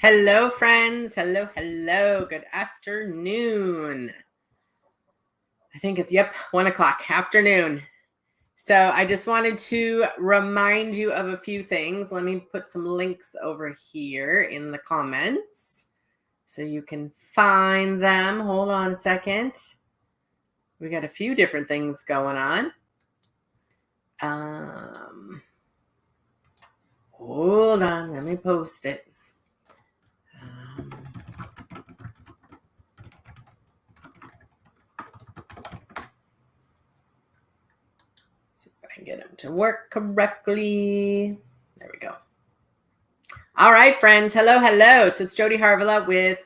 Hello, friends. Hello. Good afternoon. I think it's, 1 o'clock afternoon. So I just wanted to remind you of a few things. Let me put some links over here in the comments so you can find them. Hold on a second. We got a few different things going on. Hold on. Let me post it. See if I can get them to work correctly. There we go. All right, friends. Hello. So it's Jody Harvilla with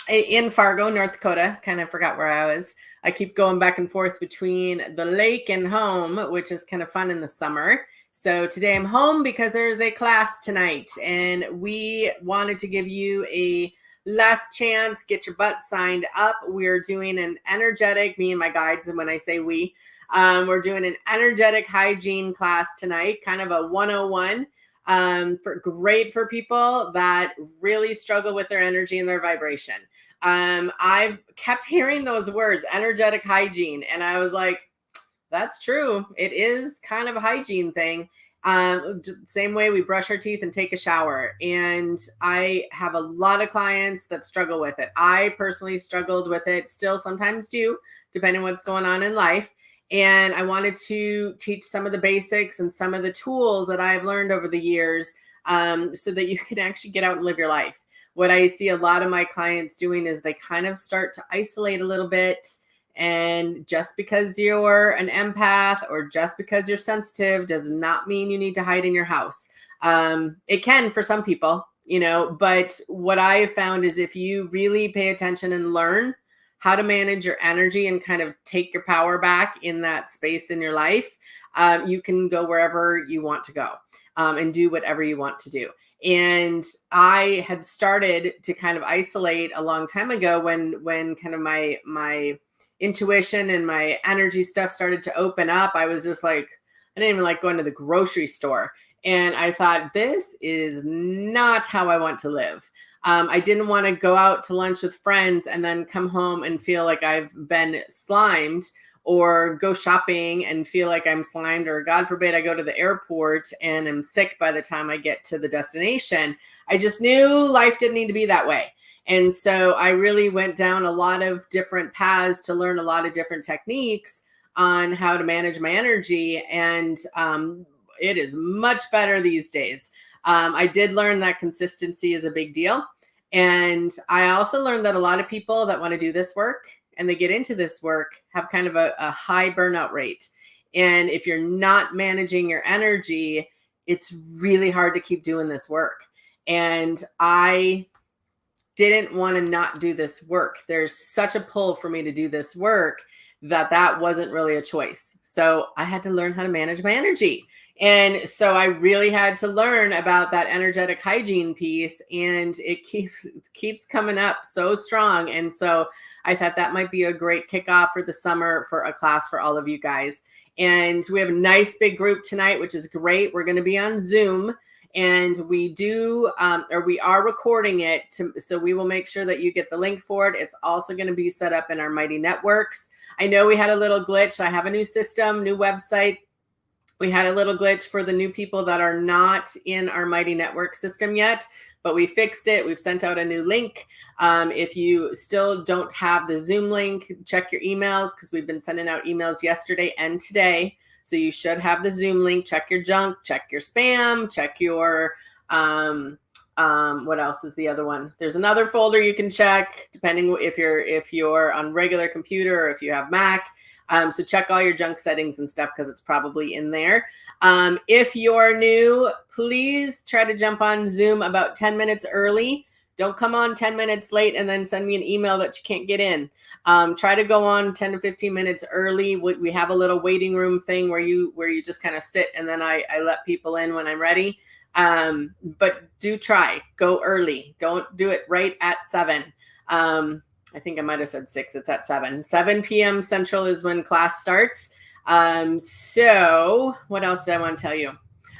in Fargo, North Dakota. Kind of forgot where I was. I keep going back and forth between the lake and home, which is kind of fun in the summer. So today I'm home because there's a class tonight, and we wanted to give you a last chance. Get your butt signed up. We're doing an energetic, me and my guides, and when I say we, we're doing an energetic hygiene class tonight, kind of a 101. Great for people that really struggle with their energy and their vibration. I've kept hearing those words, energetic hygiene, and I was like, that's true. It is kind of a hygiene thing. Same way we brush our teeth and take a shower. And I have a lot of clients that struggle with it. I personally struggled with it, still sometimes do, depending on what's going on in life. And I wanted to teach some of the basics and some of the tools that I've learned over the years so that you can actually get out and live your life. What I see a lot of my clients doing is they kind of start to isolate a little bit. And just because you're an empath or just because you're sensitive does not mean you need to hide in your house. It can for some people, but what I found is if you really pay attention and learn how to manage your energy and kind of take your power back in that space in your life, you can go wherever you want to go and do whatever you want to do. And I had started to kind of isolate a long time ago when kind of my intuition and my energy stuff started to open up. I was just like, I didn't even like going to the grocery store. And I thought, this is not how I want to live. I didn't want to go out to lunch with friends and then come home and feel like I've been slimed, or go shopping and feel like I'm slimed, or God forbid I go to the airport and am sick by the time I get to the destination. I just knew life didn't need to be that way. And so I really went down a lot of different paths to learn a lot of different techniques on how to manage my energy. And it is much better these days. I did learn that consistency is a big deal. And I also learned that a lot of people that want to do this work and they get into this work have kind of a high burnout rate. And if you're not managing your energy, it's really hard to keep doing this work. And I didn't want to not do this work. There's such a pull for me to do this work that wasn't really a choice. So I had to learn how to manage my energy. And so I really had to learn about that energetic hygiene piece, and it keeps coming up so strong. And so I thought that might be a great kickoff for the summer for a class for all of you guys. And we have a nice big group tonight, which is great. We're going to be on Zoom, and we are recording it. So we will make sure that you get the link for it. It's also going to be set up in our Mighty Networks. I know we had a little glitch. I have a new system, new website. We had a little glitch for the new people that are not in our Mighty Network system yet, but we fixed it. We've sent out a new link. If you still don't have the Zoom link, check your emails, because we've been sending out emails yesterday and today. So you should have the Zoom link. Check your junk, check your spam, check your, what else is the other one? There's another folder you can check depending if you're on regular computer or if you have Mac. So check all your junk settings and stuff, because it's probably in there. If you're new, please try to jump on Zoom about 10 minutes early. Don't come on 10 minutes late and then send me an email that you can't get in. Try to go on 10 to 15 minutes early. We have a little waiting room thing where you just kind of sit, and then I let people in when I'm ready. But do try. Go early. Don't do it right at 7. I think I might have said 6. It's at 7. 7 p.m. Central is when class starts. So what else did I want to tell you?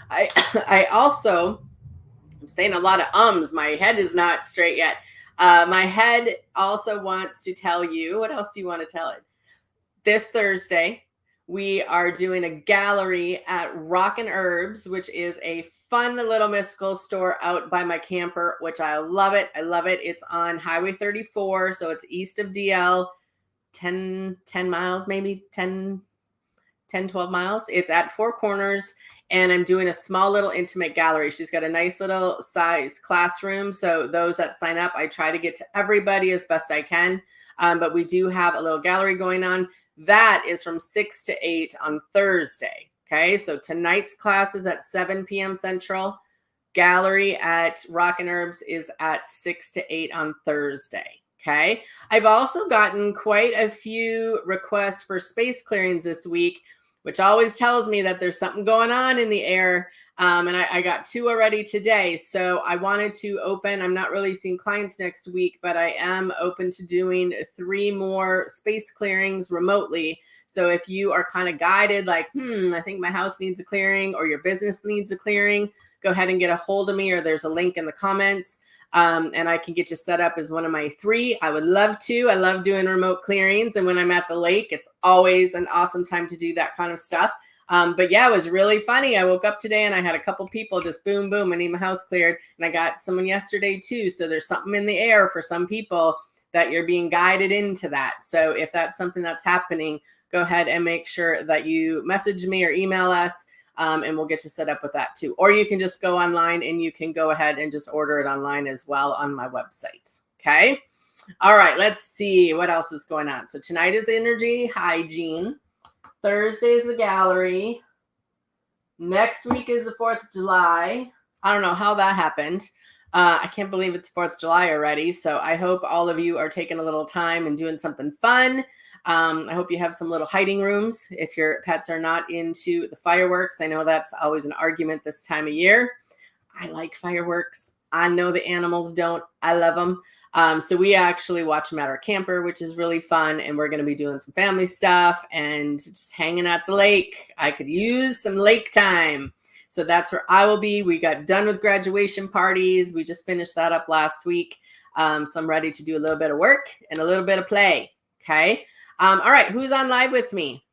I also saying a lot of ums. My head is not straight yet. My head also wants to tell you, what else do you want to tell it? This Thursday, we are doing a gallery at Rockin' Herbs, which is a fun little mystical store out by my camper, which I love it. I love it. It's on Highway 34, so it's east of DL, 10 miles, maybe 10, 12 miles. It's at Four Corners, and I'm doing a small little intimate gallery. She's got a nice little size classroom, so those that sign up, I try to get to everybody as best I can, but we do have a little gallery going on. That is from 6 to 8 on Thursday. Okay, so tonight's class is at 7 p.m. Central. Gallery at Rockin' Herbs is at 6 to 8 on Thursday. Okay, I've also gotten quite a few requests for space clearings this week, which always tells me that there's something going on in the air. And I got 2 already today. So I wanted to open, I'm not really seeing clients next week, but I am open to doing 3 more space clearings remotely. So if you are kind of guided, like, I think my house needs a clearing or your business needs a clearing, go ahead and get a hold of me, or there's a link in the comments. And I can get you set up as one of my 3. I would love to. I love doing remote clearings. And when I'm at the lake, it's always an awesome time to do that kind of stuff. But yeah, it was really funny. I woke up today and I had a couple people just boom, boom, I need my house cleared. And I got someone yesterday too. So there's something in the air for some people that you're being guided into that. So if that's something that's happening, go ahead and make sure that you message me or email us. And we'll get you set up with that too. Or you can just go online and you can go ahead and just order it online as well on my website. Okay. All right. Let's see what else is going on. So tonight is energy hygiene. Thursday is the gallery. Next week is the 4th of July. I don't know how that happened. I can't believe it's 4th of July already. So I hope all of you are taking a little time and doing something fun. I hope you have some little hiding rooms if your pets are not into the fireworks. I know that's always an argument this time of year. I like fireworks. I know the animals don't. I love them. So we actually watch them at our camper, which is really fun. And we're going to be doing some family stuff and just hanging at the lake. I could use some lake time. So that's where I will be. We got done with graduation parties. We just finished that up last week. So I'm ready to do a little bit of work and a little bit of play. Okay. All right. Who's on live with me?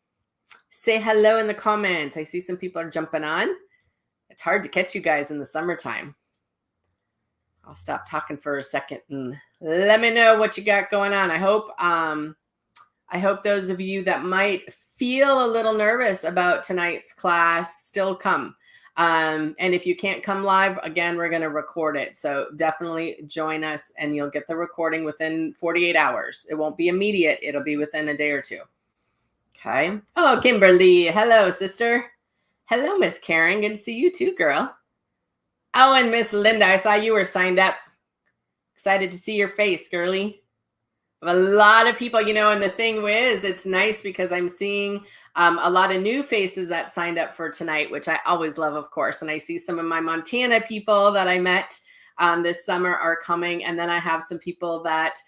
Say hello in the comments. I see some people are jumping on. It's hard to catch you guys in the summertime. I'll stop talking for a second and let me know what you got going on. I hope those of you that might feel a little nervous about tonight's class still come. And if you can't come live, again, we're going to record it. So definitely join us and you'll get the recording within 48 hours. It won't be immediate. It'll be within a day or 2. Okay. Oh, Kimberly. Hello, sister. Hello, Miss Karen. Good to see you too, girl. Oh, and Miss Linda, I saw you were signed up. Excited to see your face, girly. A lot of people, and the thing is, it's nice because I'm seeing a lot of new faces that signed up for tonight, which I always love, of course. And I see some of my Montana people that I met this summer are coming. And then I have some people that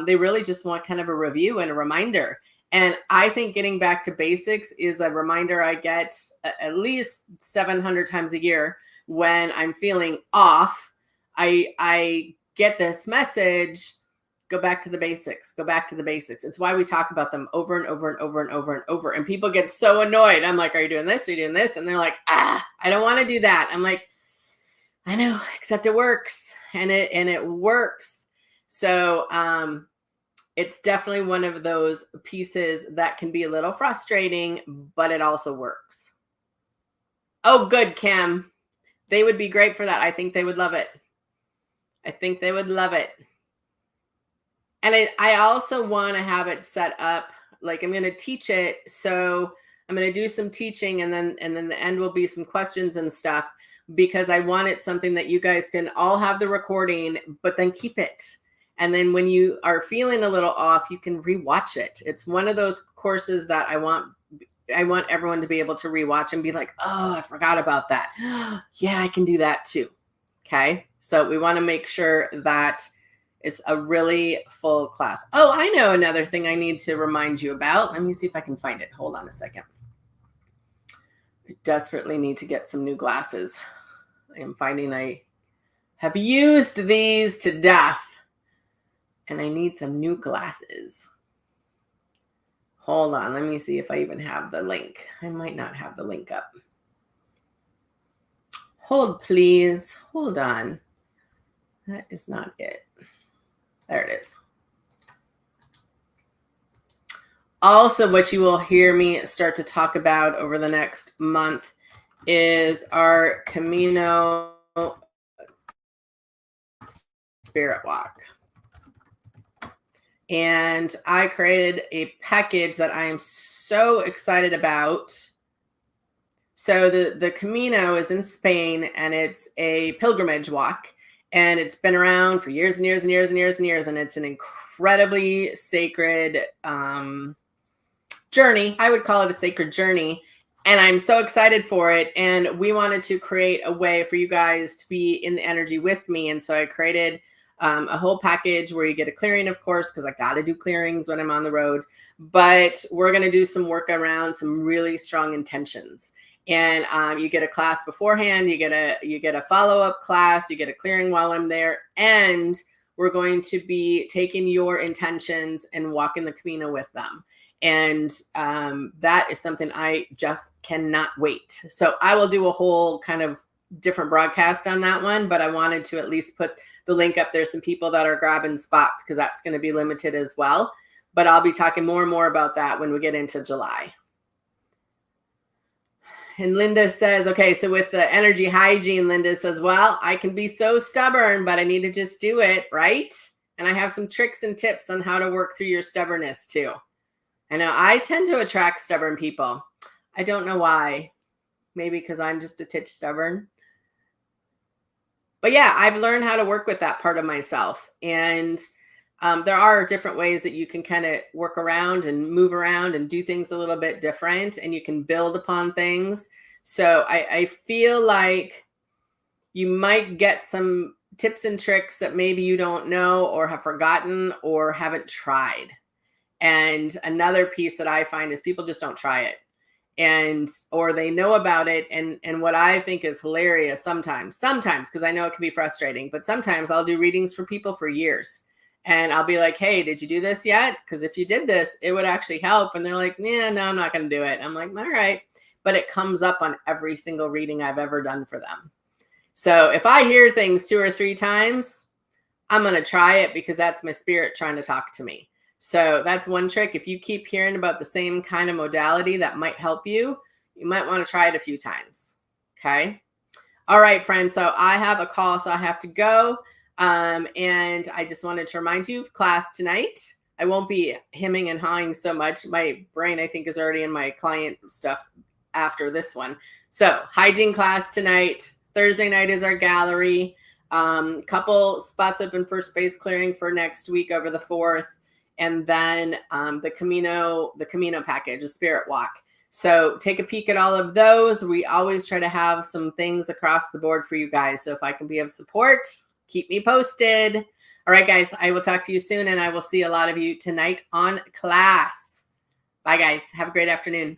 they really just want kind of a review and a reminder. And I think getting back to basics is a reminder I get at least 700 times a year. When I'm feeling off, I get this message, go back to the basics, go back to the basics. It's why we talk about them over and over and over and over and over. And people get so annoyed. I'm like, are you doing this? Are you doing this? And they're like, I don't want to do that. I'm like, I know, except it works. And it works. So it's definitely one of those pieces that can be a little frustrating, but it also works. Oh, good, Kim. They would be great for that. I think they would love it. I think they would love it. And I also want to have it set up, like I'm going to teach it. So I'm going to do some teaching and then the end will be some questions and stuff, because I want it something that you guys can all have the recording, but then keep it. And then when you are feeling a little off, you can rewatch it. It's one of those courses that I want everyone to be able to rewatch and be like, oh, I forgot about that. Yeah, I can do that too. Okay. So we want to make sure that it's a really full class. Oh, I know another thing I need to remind you about. Let me see if I can find it. Hold on a second. I desperately need to get some new glasses. I am finding I have used these to death, and I need some new glasses. Hold on. Let me see if I even have the link. I might not have the link up. Hold, please. Hold on. That is not it. There it is. Also, what you will hear me start to talk about over the next month is our Camino Spirit Walk. And I created a package that I am so excited about. So the Camino is in Spain, and it's a pilgrimage walk. And it's been around for years and years and years and years and years. And it's an incredibly sacred journey. I would call it a sacred journey. And I'm so excited for it. And we wanted to create a way for you guys to be in the energy with me. And so I created a whole package where you get a clearing, of course, because I got to do clearings when I'm on the road. But we're going to do some work around some really strong intentions. And you get a class beforehand, you get a follow-up class, you get a clearing while I'm there, and we're going to be taking your intentions and walking the Camino with them. And that is something I just cannot wait. So I will do a whole kind of different broadcast on that one, but I wanted to at least put the link up. There's some people that are grabbing spots because that's going to be limited as well. But I'll be talking more and more about that when we get into July. And Linda says, okay, so with the energy hygiene, Linda says, well, I can be so stubborn, but I need to just do it, right? And I have some tricks and tips on how to work through your stubbornness too. I know I tend to attract stubborn people. I don't know why. Maybe because I'm just a titch stubborn. But yeah, I've learned how to work with that part of myself. And there are different ways that you can kind of work around and move around and do things a little bit different, and you can build upon things. So I feel like you might get some tips and tricks that maybe you don't know or have forgotten or haven't tried. And another piece that I find is people just don't try it, or they know about it. And what I think is hilarious sometimes, because I know it can be frustrating, but sometimes I'll do readings for people for years. And I'll be like, hey, did you do this yet? Because if you did this, it would actually help. And they're like, yeah, no, I'm not going to do it. I'm like, all right. But it comes up on every single reading I've ever done for them. So if I hear things 2 or 3 times, I'm going to try it because that's my spirit trying to talk to me. So that's one trick. If you keep hearing about the same kind of modality that might help you, you might want to try it a few times. Okay. All right, friends. So I have a call, so I have to go. And I just wanted to remind you of class tonight. I won't be hemming and hawing so much. My brain, I think, is already in my client stuff after this one. So hygiene class tonight. Thursday night is our gallery. Couple spots open for space clearing for next week over the 4th. And then the Camino package, a spirit walk. So take a peek at all of those. We always try to have some things across the board for you guys. So if I can be of support, keep me posted. All right, guys, I will talk to you soon, and I will see a lot of you tonight on class. Bye, guys. Have a great afternoon.